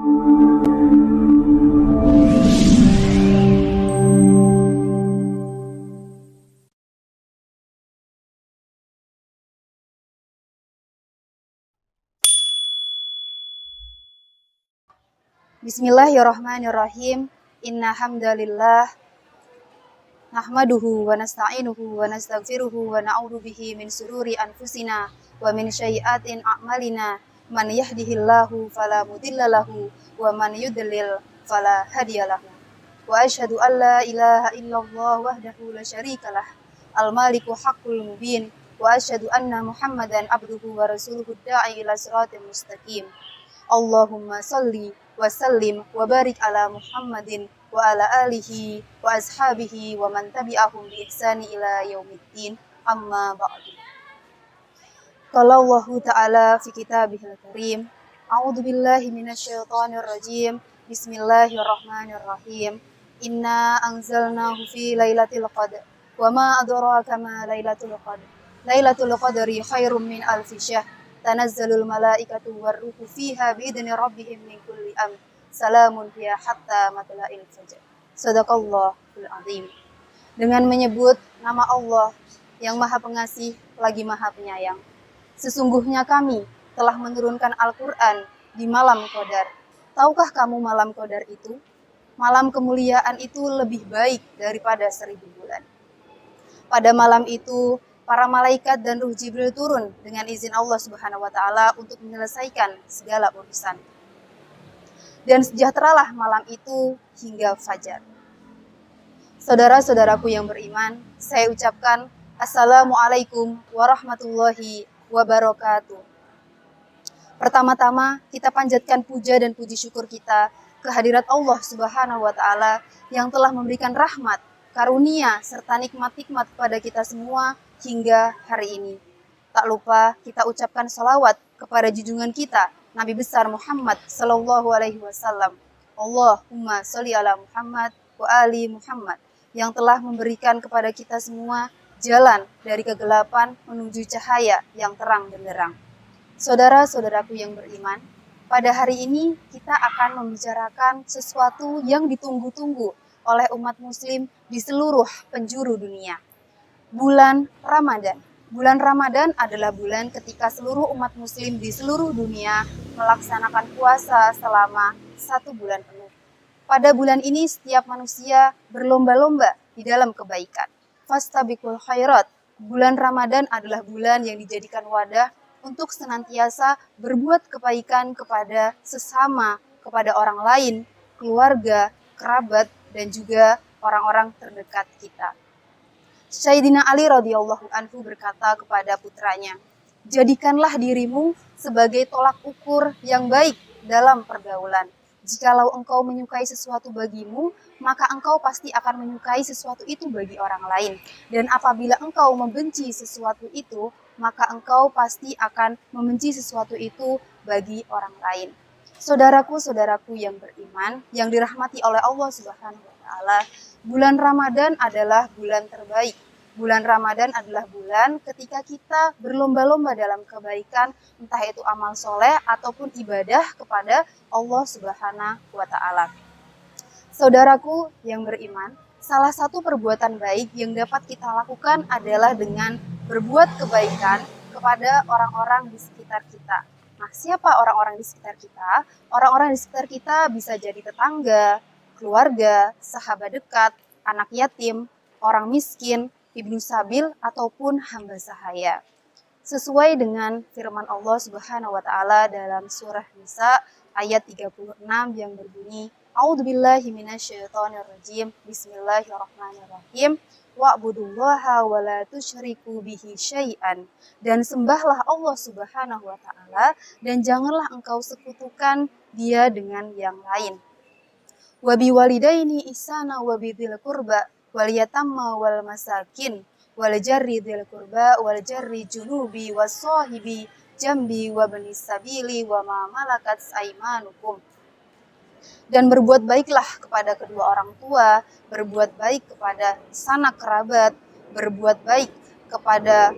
Bismillahirrahmanirrahim. Inna hamdalillah nahmaduhu wa nasta'inuhu wa nastaghfiruhu wa na'udzu bihi min sururi anfusina wa min sayyi'ati a'malina. Man yahdihillahu fala mudilla lahu wa man yudlil fala hadiyalahu. Wa asyhadu an la ilaha illallah wahdahu la syarikalah al-maliku haqqul mubin wa asyhadu anna Muhammadan abduhu wa rasuluhu da'i ila siratal mustaqim. Allahumma salli wa sallim wa barik ala Muhammadin wa ala alihi wa ashabihi wa man tabi'ahum bi ihsani ila yaumiddin, amma ba'du. Qala Allah Ta'ala fi kitabihil karim, a'udzu billahi minasyaitonir rajim. Bismillahirrahmanirrahim. Inna anzalnahu fi lailatul qadr wa ma adraka ma lailatul qadr. Lailatul qadri khairum min alfi syahr. Tanazzalul malaikatu warruhu fiha biidzni rabbihim min kulli amr. Salamun hiya hatta matla'il fajr. Shadaqallahul azim. Dengan menyebut nama Allah yang Maha Pengasih lagi Maha Penyayang. Sesungguhnya kami telah menurunkan Al-Qur'an di malam Qadar. Tahukah kamu malam Qadar itu? Malam kemuliaan itu lebih baik daripada 1000 bulan. Pada malam itu para malaikat dan Ruh Jibril turun dengan izin Allah Subhanahu wa Ta'ala untuk menyelesaikan segala urusan. Dan sejahteralah malam itu hingga fajar. Saudara-saudaraku yang beriman, saya ucapkan Assalamualaikum warahmatullahi wabarakatuh. Pertama-tama kita panjatkan puja dan puji syukur kita kehadirat Allah Subhanahu wa Ta'ala yang telah memberikan rahmat, karunia, serta nikmat-nikmat kepada kita semua hingga hari ini. Tak lupa kita ucapkan salawat kepada junjungan kita, Nabi besar Muhammad Sallallahu Alaihi Wasallam. Allahumma sholli ala Muhammad wa ali Muhammad, yang telah memberikan kepada kita semua jalan dari kegelapan menuju cahaya yang terang benderang. Saudara-saudaraku yang beriman, pada hari ini kita akan membicarakan sesuatu yang ditunggu-tunggu oleh umat muslim di seluruh penjuru dunia. Bulan Ramadan. Bulan Ramadan adalah bulan ketika seluruh umat muslim di seluruh dunia melaksanakan puasa selama 1 bulan penuh. Pada bulan ini setiap manusia berlomba-lomba di dalam kebaikan. Fastabiqul khairat. Bulan Ramadan adalah bulan yang dijadikan wadah untuk senantiasa berbuat kebaikan kepada sesama, kepada orang lain, keluarga, kerabat, dan juga orang-orang terdekat kita. Sayyidina Ali radhiyallahu anhu berkata kepada putranya, jadikanlah dirimu sebagai tolak ukur yang baik dalam pergaulan. Jikalau engkau menyukai sesuatu bagimu, maka engkau pasti akan menyukai sesuatu itu bagi orang lain. Dan apabila engkau membenci sesuatu itu, maka engkau pasti akan membenci sesuatu itu bagi orang lain. Saudaraku-saudaraku yang beriman, yang dirahmati oleh Allah Subhanahu wa Ta'ala, bulan Ramadan adalah bulan terbaik. Bulan Ramadan adalah bulan ketika kita berlomba-lomba dalam kebaikan, entah itu amal soleh ataupun ibadah kepada Allah Subhanahu wa Ta'ala. Saudaraku yang beriman, salah satu perbuatan baik yang dapat kita lakukan adalah dengan berbuat kebaikan kepada orang-orang di sekitar kita. Nah, siapa orang-orang di sekitar kita? Orang-orang di sekitar kita bisa jadi tetangga, keluarga, sahabat dekat, anak yatim, orang miskin, ibnu sabil, ataupun hamba sahaya. Sesuai dengan firman Allah Subhanahu wa Ta'ala dalam surah Nisa ayat 36 yang berbunyi, A'udzubillahi minasyaitonirrajim. Bismillahirrahmanirrahim. Wa'budullaha wa la tusyriku bihi syai'an. Dan sembahlah Allah Subhanahu wa Ta'ala dan janganlah engkau sekutukan Dia dengan yang lain. Wa biwalidaini ihsana wa bidzil qurba wal yatamma wal masakin wal jarri dzil qurba wal jarri junubi was sahibi jambi wa banis sabili wa ma malakat aymanukum. Dan berbuat baiklah kepada kedua orang tua, berbuat baik kepada sanak kerabat, berbuat baik kepada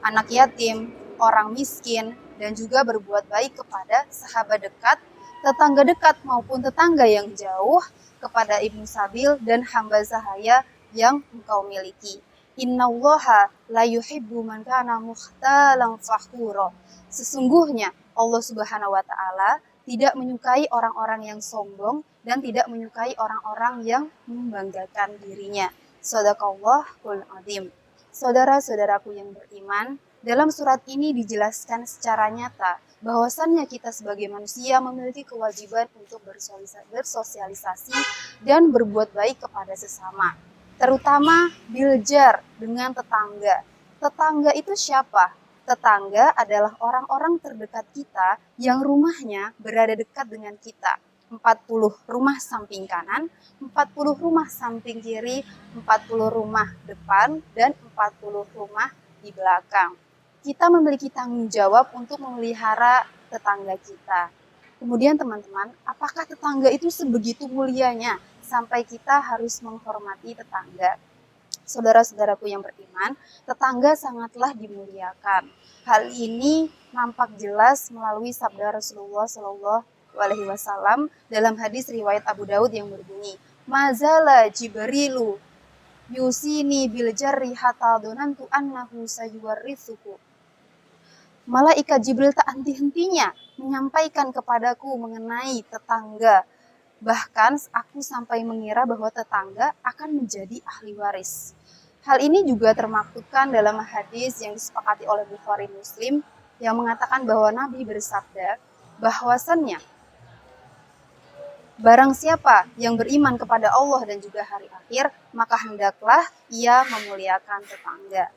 anak yatim, orang miskin, dan juga berbuat baik kepada sahabat dekat, tetangga dekat maupun tetangga yang jauh, kepada ibnu sabil dan hamba sahaya yang engkau miliki. Innallaha la yuhibbu man kana mukhtalan fakhura. Sesungguhnya Allah Subhanahu wa taala tidak menyukai orang-orang yang sombong dan tidak menyukai orang-orang yang membanggakan dirinya. Shadaqallahul azim. Saudara-saudaraku yang beriman, dalam surat ini dijelaskan secara nyata bahwasannya kita sebagai manusia memiliki kewajiban untuk bersosialisasi dan berbuat baik kepada sesama, terutama biljar dengan tetangga. Tetangga itu siapa? Tetangga adalah orang-orang terdekat kita yang rumahnya berada dekat dengan kita. 40 rumah samping kanan, 40 rumah samping kiri, 40 rumah depan, dan 40 rumah di belakang. Kita memiliki tanggung jawab untuk memelihara tetangga kita. Kemudian teman-teman, apakah tetangga itu sebegitu mulianya sampai kita harus menghormati tetangga? Saudara-saudaraku yang beriman, tetangga sangatlah dimuliakan. Hal ini nampak jelas melalui sabda Rasulullah Shallallahu Alaihi Wasallam dalam hadis riwayat Abu Daud yang berbunyi, "Mazala Jibrilu yusini bil jarri hatta donantu annahu sayuwarrithuku." Malaikat Jibril tak henti-hentinya menyampaikan kepadaku mengenai tetangga. Bahkan aku sampai mengira bahwa tetangga akan menjadi ahli waris. Hal ini juga termaktubkan dalam hadis yang disepakati oleh Bukhari Muslim yang mengatakan bahwa Nabi bersabda bahwasannya barang siapa yang beriman kepada Allah dan juga hari akhir, maka hendaklah ia memuliakan tetangga.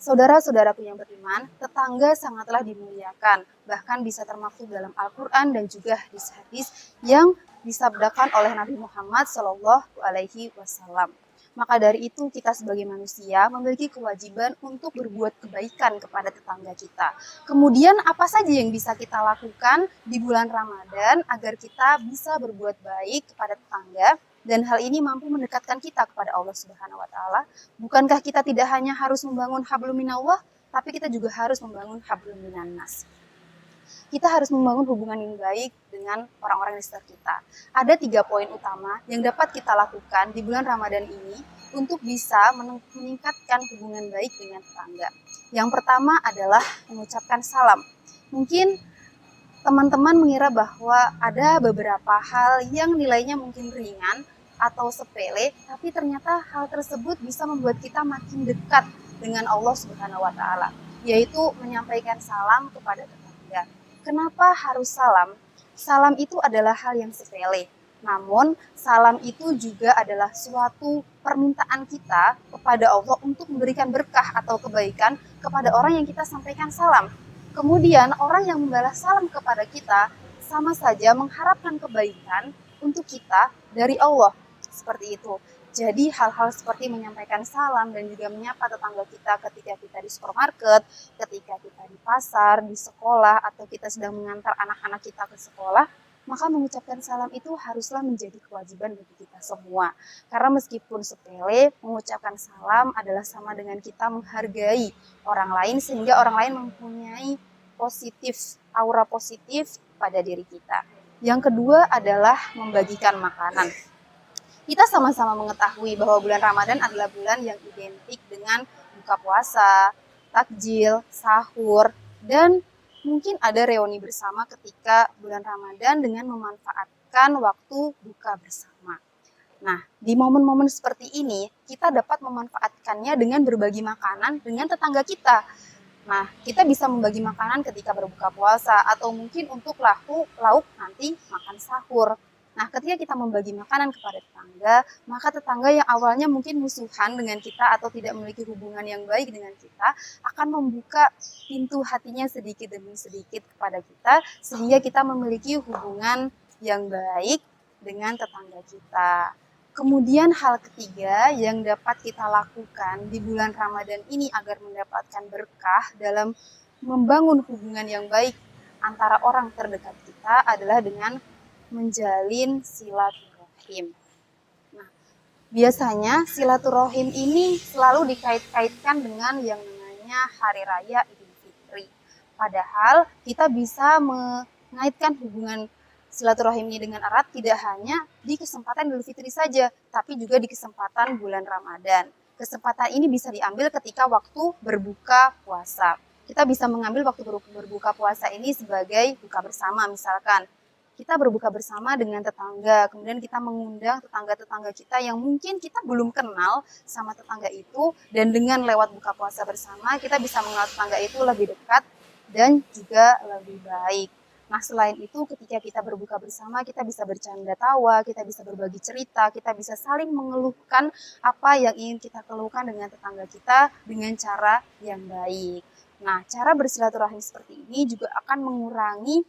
Saudara-saudaraku yang beriman, tetangga sangatlah dimuliakan, bahkan bisa termaktub dalam Al-Quran dan juga hadis-hadis yang disabdakan oleh Nabi Muhammad Shallallahu Alaihi Wasallam. Maka dari itu kita sebagai manusia memiliki kewajiban untuk berbuat kebaikan kepada tetangga kita. Kemudian apa saja yang bisa kita lakukan di bulan Ramadan agar kita bisa berbuat baik kepada tetangga? Dan hal ini mampu mendekatkan kita kepada Allah Subhanahu wa taala. Bukankah kita tidak hanya harus membangun hablum minallah, tapi kita juga harus membangun hablum minannas. Kita harus membangun hubungan yang baik dengan orang-orang di sekitar kita. Ada 3 poin utama yang dapat kita lakukan di bulan Ramadan ini untuk bisa meningkatkan hubungan baik dengan tetangga. Yang pertama adalah mengucapkan salam. Mungkin teman-teman mengira bahwa ada beberapa hal yang nilainya mungkin ringan atau sepele, tapi ternyata hal tersebut bisa membuat kita makin dekat dengan Allah Subhanahu wa taala, yaitu menyampaikan salam kepada tetangga. Kenapa harus salam? Salam itu adalah hal yang sepele. Namun, salam itu juga adalah suatu permintaan kita kepada Allah untuk memberikan berkah atau kebaikan kepada orang yang kita sampaikan salam. Kemudian orang yang membalas salam kepada kita sama saja mengharapkan kebaikan untuk kita dari Allah. Seperti itu. Jadi hal-hal seperti menyampaikan salam dan juga menyapa tetangga kita ketika kita di supermarket, ketika kita di pasar, di sekolah, atau kita sedang mengantar anak-anak kita ke sekolah, maka mengucapkan salam itu haruslah menjadi kewajiban bagi kita semua. Karena meskipun sepele, mengucapkan salam adalah sama dengan kita menghargai orang lain sehingga orang lain mempunyai aura positif pada diri kita. Yang kedua adalah membagikan makanan. Kita sama-sama mengetahui bahwa bulan Ramadan adalah bulan yang identik dengan buka puasa, takjil, sahur, dan mungkin ada reuni bersama ketika bulan Ramadan dengan memanfaatkan waktu buka bersama. Nah, di momen-momen seperti ini, kita dapat memanfaatkannya dengan berbagi makanan dengan tetangga kita. Nah, kita bisa membagi makanan ketika berbuka puasa atau mungkin untuk lauk nanti makan sahur. Nah, ketika kita membagi makanan kepada tetangga, maka tetangga yang awalnya mungkin musuhan dengan kita atau tidak memiliki hubungan yang baik dengan kita, akan membuka pintu hatinya sedikit demi sedikit kepada kita, sehingga kita memiliki hubungan yang baik dengan tetangga kita. Kemudian hal ketiga yang dapat kita lakukan di bulan Ramadan ini agar mendapatkan berkah dalam membangun hubungan yang baik antara orang terdekat kita adalah dengan menjalin silaturahim. Nah, biasanya silaturahim ini selalu dikait-kaitkan dengan yang namanya Hari Raya Idul Fitri. Padahal kita bisa mengaitkan hubungan silaturahim ini dengan erat tidak hanya di kesempatan Idul Fitri saja, tapi juga di kesempatan bulan Ramadan. Kesempatan ini bisa diambil ketika waktu berbuka puasa. Kita bisa mengambil waktu berbuka puasa ini sebagai buka bersama, misalkan kita berbuka bersama dengan tetangga, kemudian kita mengundang tetangga-tetangga kita yang mungkin kita belum kenal sama tetangga itu, dan dengan lewat buka puasa bersama kita bisa mengenal tetangga itu lebih dekat dan juga lebih baik. Nah, selain itu ketika kita berbuka bersama, kita bisa bercanda tawa, kita bisa berbagi cerita, kita bisa saling mengeluhkan apa yang ingin kita keluhkan dengan tetangga kita dengan cara yang baik. Nah, cara bersilaturahmi seperti ini juga akan mengurangi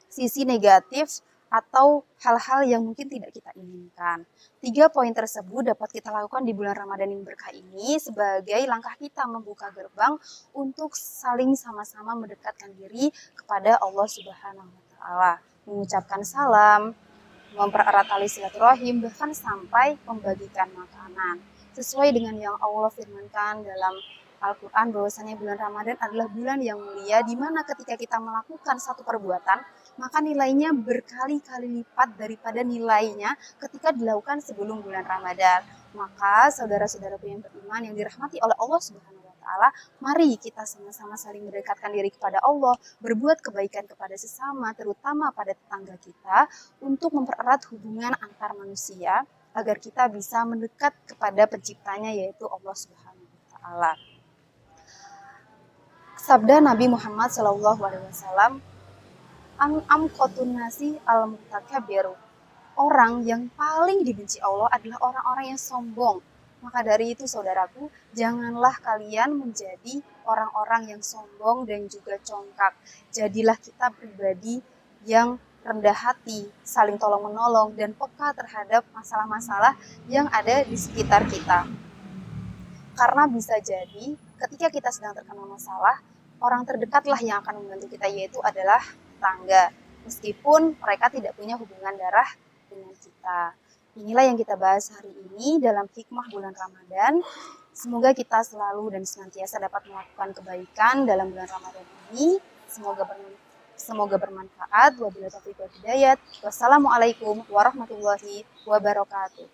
sisi negatif atau hal-hal yang mungkin tidak kita inginkan. 3 poin tersebut dapat kita lakukan di bulan Ramadan yang berkah ini sebagai langkah kita membuka gerbang untuk saling sama-sama mendekatkan diri kepada Allah Subhanahu wa taala, mengucapkan salam, mempererat tali silaturahim, bahkan sampai membagikan makanan. Sesuai dengan yang Allah firmankan dalam Al-Quran, bahwasanya bulan Ramadan adalah bulan yang mulia, di mana ketika kita melakukan satu perbuatan, maka nilainya berkali-kali lipat daripada nilainya ketika dilakukan sebelum bulan Ramadan. Maka saudara-saudaraku yang beriman yang dirahmati oleh Allah Subhanahu wa taala, mari kita sama-sama saling mendekatkan diri kepada Allah, berbuat kebaikan kepada sesama, terutama pada tetangga kita, untuk mempererat hubungan antar manusia agar kita bisa mendekat kepada penciptanya, yaitu Allah Subhanahu wa taala. Sabda Nabi Muhammad SAW, amqotun nasi al-mutakabbiru. Orang yang paling dibenci Allah adalah orang-orang yang sombong. Maka dari itu saudaraku, janganlah kalian menjadi orang-orang yang sombong dan juga congkak. Jadilah kita pribadi yang rendah hati, saling tolong menolong, dan peka terhadap masalah-masalah yang ada di sekitar kita. Karena bisa jadi ketika kita sedang terkena masalah, orang terdekatlah yang akan membantu kita, yaitu adalah tetangga. Meskipun mereka tidak punya hubungan darah dengan kita. Inilah yang kita bahas hari ini dalam hikmah bulan Ramadan. Semoga kita selalu dan senantiasa dapat melakukan kebaikan dalam bulan Ramadan ini. Semoga bermanfaat. Wabillahi taufiq wal hidayah. Wassalamualaikum warahmatullahi wabarakatuh.